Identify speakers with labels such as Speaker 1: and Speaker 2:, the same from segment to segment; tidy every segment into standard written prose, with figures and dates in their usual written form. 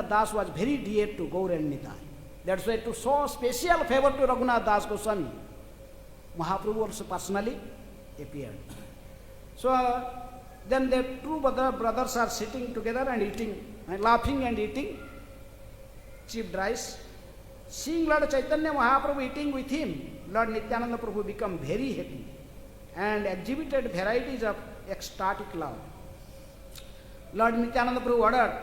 Speaker 1: Das was very dear to Gaur and Nitai. That's why to show special favor to Raghunath Das Goswami, Mahaprabhu also personally appeared. So then the two brothers are sitting together and eating, and laughing and eating cheap rice. Seeing Lord Chaitanya Mahaprabhu eating with him, Lord Nityananda Prabhu became very happy and exhibited varieties of ecstatic love. Lord Nityananda Prabhu ordered,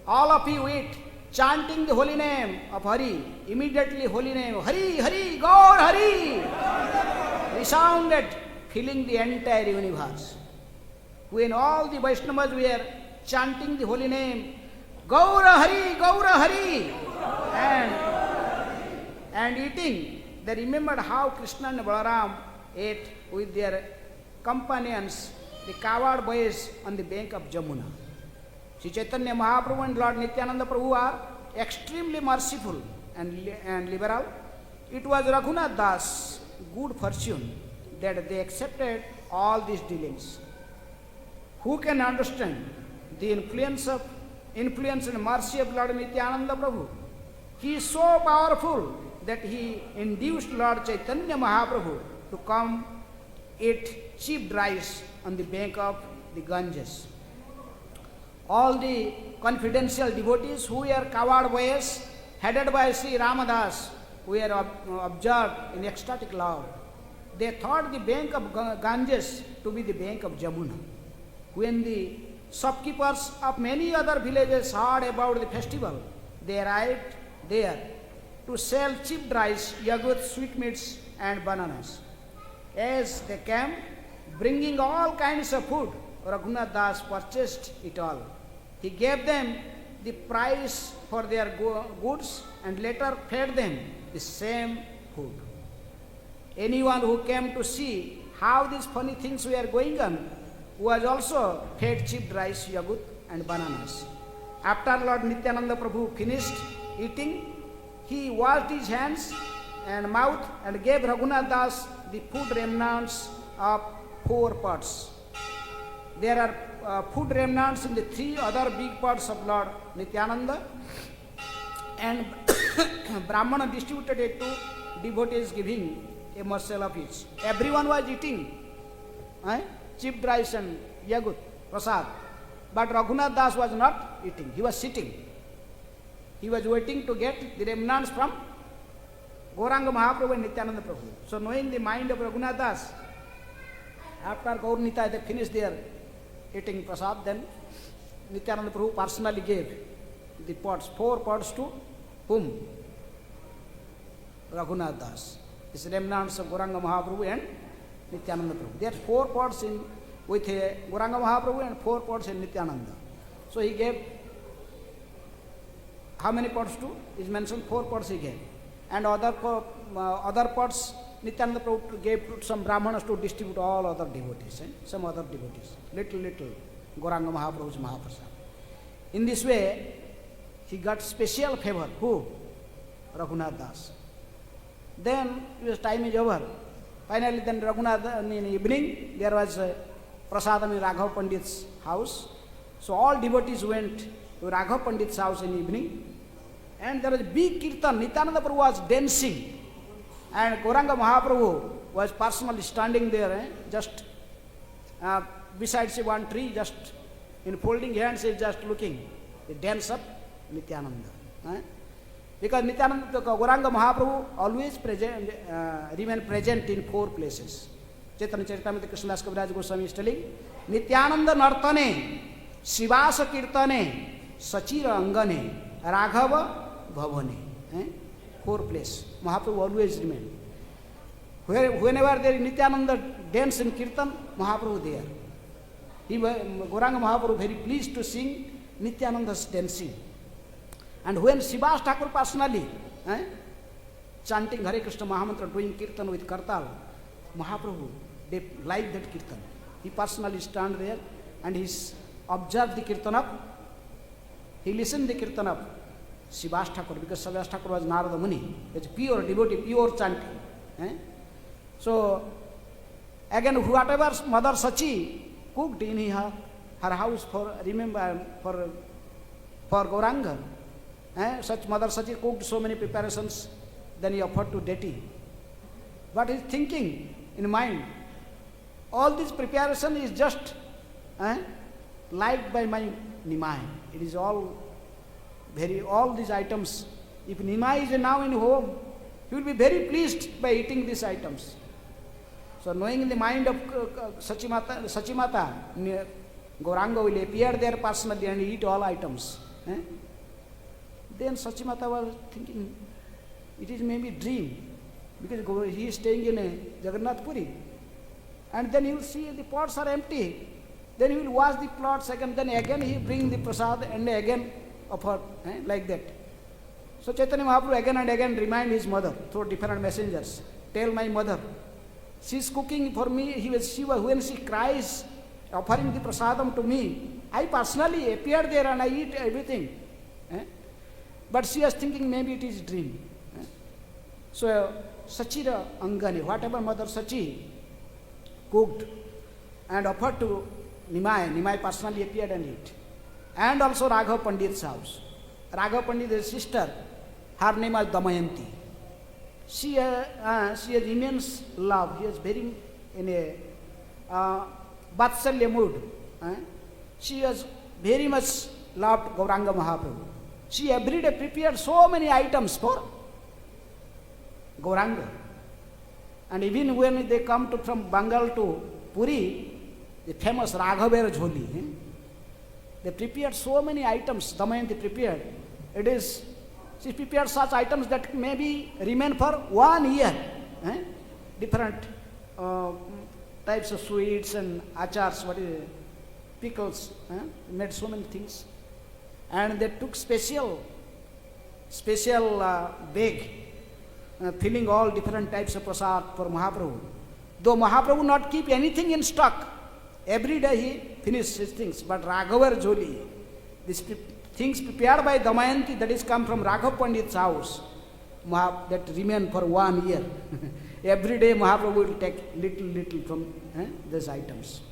Speaker 1: all of you eat, chanting the holy name of Hari. Immediately holy name, Hari, Hari, Gaur, Hari, resounded, filling the entire universe. When all the Vaishnavas were chanting the holy name, Gaura Hari, and eating, they remembered how Krishna and Balaram ate with their companions, the coward boys on the bank of Jamuna. Sri Chaitanya Mahaprabhu and Lord Nityananda Prabhu are extremely merciful and liberal. It was Raghunath Das' good fortune that they accepted all these dealings. Who can understand the influence and mercy of Lord Nityananda Prabhu? He is so powerful that he induced Lord Chaitanya Mahaprabhu to come eat cheap rice on the bank of the Ganges. All the confidential devotees who were coward boys, headed by Sri Ramadas, were observed in ecstatic love. They thought the bank of Ganges to be the bank of Jamuna. When the shopkeepers of many other villages heard about the festival, they arrived there to sell cheap rice, yogurt, sweetmeats and bananas. As they came, bringing all kinds of food, Raghunath Das purchased it all. He gave them the price for their goods and later fed them the same food. Anyone who came to see how these funny things were going on was also fed cheap rice, yogurt and bananas. After Lord Nityananda Prabhu finished eating, he washed his hands and mouth and gave Raghunath Das the food remnants of 4 pots. There are food remnants in the 3 other big pots of Lord Nityananda, and Brahmana distributed it to devotees, giving a morsel of each. Everyone was eating cheap rice and yogurt, prasad. But Raghunath Das was not eating, he was sitting. He was waiting to get the remnants from Gauranga Mahaprabhu and Nityananda Prabhu. So knowing the mind of Raghunath Das, after Gaur Nitai they finished their eating prasad, then Nityananda Prabhu personally gave the pots, 4 pots to whom? Raghunath Das. This remnants of Gauranga Mahaprabhu and Nityananda Prabhu. There are 4 pots with Gauranga Mahaprabhu and 4 pots in Nityananda. So he gave, how many pots to? Is mentioned 4 pots he gave. And other pots Nityananda Prabhu gave to some Brahmanas to distribute all other devotees, some other devotees. Little Gauranga Mahaprabhu's Mahaprasad. In this way, he got special favor. Who? Raghunath Das. Then his time is over. Finally, then Raghunath, in the evening, there was prasadam in Raghav Pandit's house. So all devotees went to Raghav Pandit's house in the evening. And there was a big kirtan. Nityananda Prabhu was dancing. And Gauranga Mahaprabhu was personally standing there, just beside one tree, just in folding hands, he is just looking the dance of Nityananda. Because Nityananda, Gauranga Mahaprabhu always remain present in 4 places. Chaitanya Charitamrita Krishnadas Kaviraj Goswami is telling, Nityananda Nartane, Shivasa Kirtane, Sachira Angane, Raghava Bhavane. 4 places. Mahaprabhu always remain. Whenever there is Nityananda dance in Kirtan, Mahaprabhu there. Gauranga Mahaprabhu very pleased to sing Nityananda's dancing. And when Srivas Thakur personally chanting Hare Krishna Mahamantra, doing Kirtan with Kartal, Mahaprabhu, they like that Kirtan. He personally stand there and he observed the Kirtan up. He listened the Kirtan up. Srivas Thakur, because Srivas Thakur was Narada Muni. It's pure devotee, pure chanting. So, again, whatever Mother Sachi cooked in her house for for Gauranga. Such Mother Sachi cooked so many preparations, then he offered to deity. What is thinking in mind? All this preparation is just liked by my Nimai. It is all these items. If Nimai is now in home, he will be very pleased by eating these items. So knowing in the mind of Sachimata, Gauranga will appear there personally and eat all items. Then Sachimata was thinking, it is maybe dream, because he is staying in Jagannath Puri. And then he will see the pots are empty. Then he will wash the pots again, then again he bring the prasad and again offer, like that. So Chaitanya Mahaprabhu again and again remind his mother through different messengers. Tell my mother, she is cooking for me. When she cries, offering the prasadam to me, I personally appear there and I eat everything. But she was thinking maybe it is dream. So Sachira Angani, whatever Mother Sachi cooked and offered to Nimai personally appeared and ate. And also Raghav Pandit's house. Raghav Pandit is sister, her name is Damayanti. She has immense love. He is very in a Vatsalya mood. She has very much loved Gauranga Mahaprabhu. She every day prepared so many items for Gauranga. And even when they come from Bengal to Puri, the famous Raghavar Jholi, they prepared so many items. Damayanti prepared. She prepared such items that maybe remain for 1 year. Different types of sweets and achars, pickles. Made so many things. And they took special bag, filling all different types of prasad for Mahaprabhu. Though Mahaprabhu not keep anything in stock, every day he finished his things. But Raghavar Jholi, these things prepared by Damayanti, that is come from Raghav Pandit's house, that remain for 1 year. Every day Mahaprabhu will take little from these items.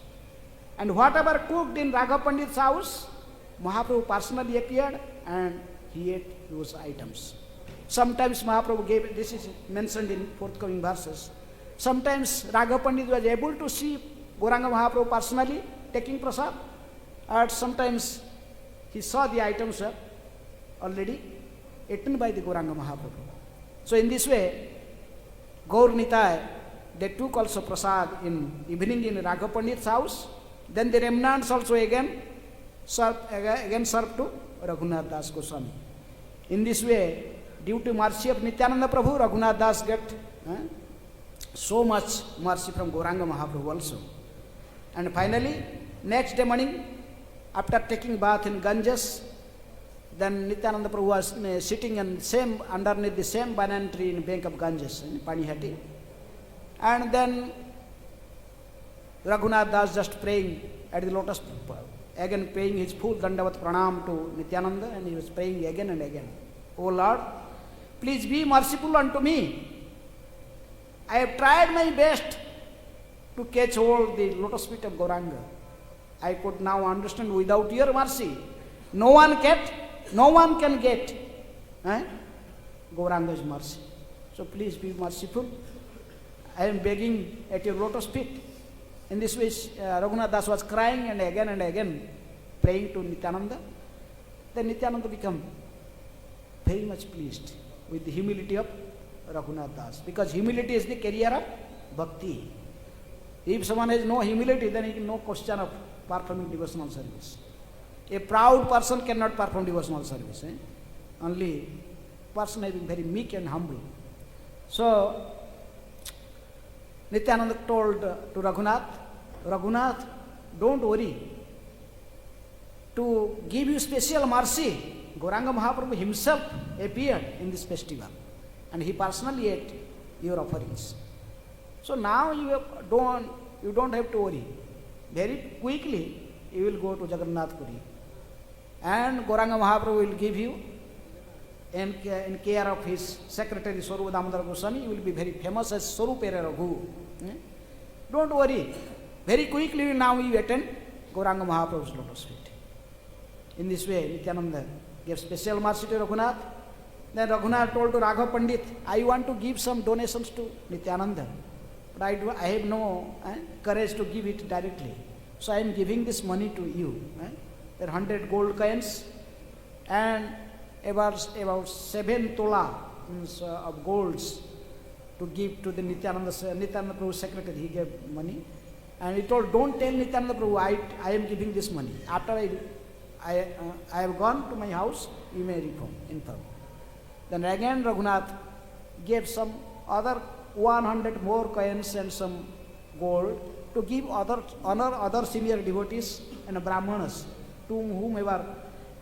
Speaker 1: And whatever cooked in Raghav Pandit's house, Mahaprabhu personally appeared and he ate those items. Sometimes Mahaprabhu gave, this is mentioned in forthcoming verses, sometimes Raghav Pandit was able to see Gauranga Mahaprabhu personally taking prasad, and sometimes he saw the items were already eaten by the Gauranga Mahaprabhu. So in this way, Gaur Nitai, they took also prasad in evening in Raghav Pandit's house, then the remnants also again served to Raghunath Das Goswami. In this way, due to mercy of Nityananda Prabhu, Raghunath Das get so much mercy from Gauranga Mahaprabhu also. And finally, next day morning, after taking bath in Ganges, then Nityananda Prabhu was sitting underneath the same banana tree in bank of Ganges in Panihati. And then Raghunath Das just praying at the lotus, again paying his full Dandavat Pranam to Nityananda, and he was praying again and again, "O Lord, please be merciful unto me. I have tried my best to catch hold the lotus feet of Gauranga. I could now understand without your mercy, no one can get Gauranga's mercy. So please be merciful. I am begging at your lotus feet." In this way, Raghunath Das was crying and again praying to Nityananda. Then Nityananda became very much pleased with the humility of Raghunath Das, because humility is the carrier of bhakti. If someone has no humility, then he can no question of performing devotional service. A proud person cannot perform devotional service. Only person having very meek and humble. So Nityananda told to Raghunath, don't worry. To give you special mercy, Gauranga Mahaprabhu himself appeared in this festival and he personally ate your offerings. So now you don't have to worry. Very quickly you will go to Jagannath Puri and Gauranga Mahaprabhu will give you, in care of his secretary Swarupa Damodar Goswami, you will be very famous as Swarupera Raghu. Don't worry. Very quickly now you attend Gauranga Mahaprabhu's lotus feet. In this way, Nityananda gave special mercy to Raghunath. Then Raghunath told to Raghav Pandit, I want to give some donations to Nityananda, but I have no courage to give it directly. So I am giving this money to you. There are 100 gold coins and about 7 tola of golds to give to the Nityananda Prabhu's secretary. He gave money. And he told, don't tell Nityananda Prabhu, I am giving this money. After I have gone to my house, you may inform. Then again Raghunath gave some other 100 more coins and some gold to give honor other senior devotees and brahmanas to whomever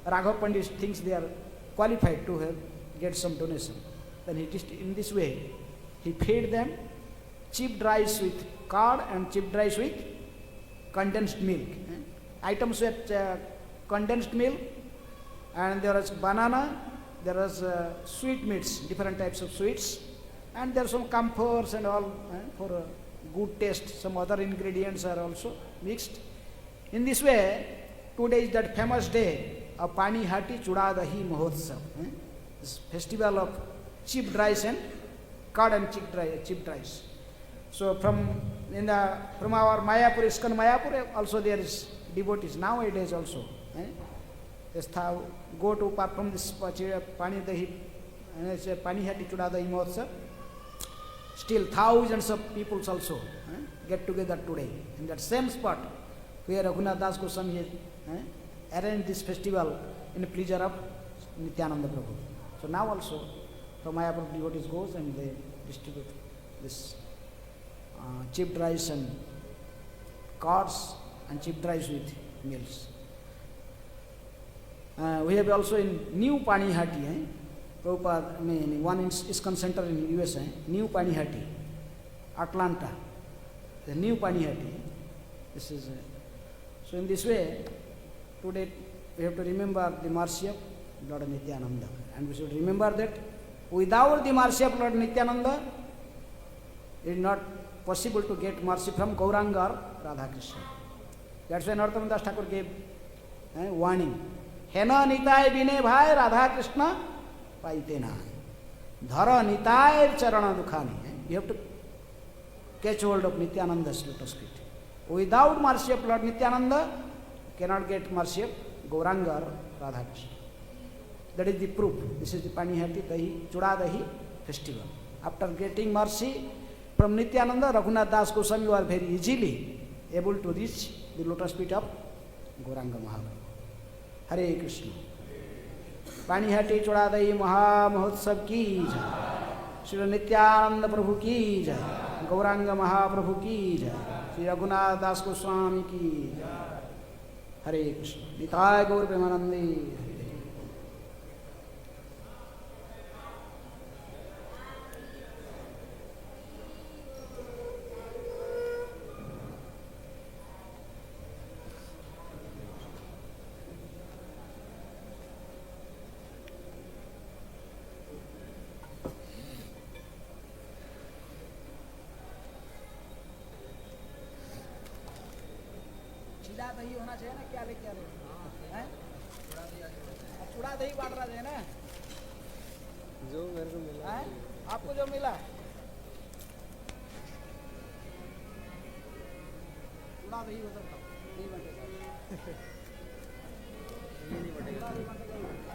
Speaker 1: Raghav Pandit thinks they are qualified to get some donation. Then in this way, he fed them cheap rice with curd and cheap rice with condensed milk. Items with condensed milk, and there is banana, there is sweetmeats, different types of sweets, and there are some comforts and all for good taste. Some other ingredients are also mixed. In this way, today is that famous day of Pani Hati Chudadahi Mahotsav, this festival of cheap rice and curd and cheap rice. So from our Mayapur, ISKCON Mayapur, also there is devotees nowadays also. Go to perform this Pani Hati Chudadahi Mahotsav. Still thousands of people also get together today in that same spot where Raghunath Das Goswami has arranged this festival in pleasure of Nityananda Prabhu. So now also from Mayapur devotees goes and they distribute this cheap rice and curds and cheap rice with meals. We have also in New Pani Hati, Prabhupada, one in ISKCON Center in USA, New Pani Hati, Atlanta, the New Pani Hati. This is so in this way, today we have to remember the mercy of Lord Nityananda, and we should remember that without the mercy of Lord Nityananda, it is not possible to get mercy from Gauranga or Radha Krishna. That's why Narottam Das Thakur gave warning. Hena nitai bine bhai Radha Krishna paite na. Dhara nitai charana dukhani. You have to catch hold of Nityananda's lotus feet. Without mercy of Lord Nityananda, cannot get mercy of Gauranga or Radha Krishna. That is the proof. This is the Pani Hati Chudadahi festival. After getting mercy from Nityananda, Raghunath Das Goswami was very easily able to reach the lotus feet of Gauranga Mahaprabhu. Hare Krishna. Pani Hati Chudadahi Maha Mahotsav ki jai. Shri Nityananda Prabhu ki jai. Gauranga Mahaprabhu ki jai. Shri Raghunath Das Goswami ki jai. Hare Krishna. Nitai Gaur Premanande. चीला दही होना चाहिए ना, क्या लेके आ रहे हैं? चूड़ा दही बांट रहा है ना, जो मेरे को मिला है, आपको जो मिला चूड़ा दही उधर नहीं बटेगा, ये नहीं बटेगा।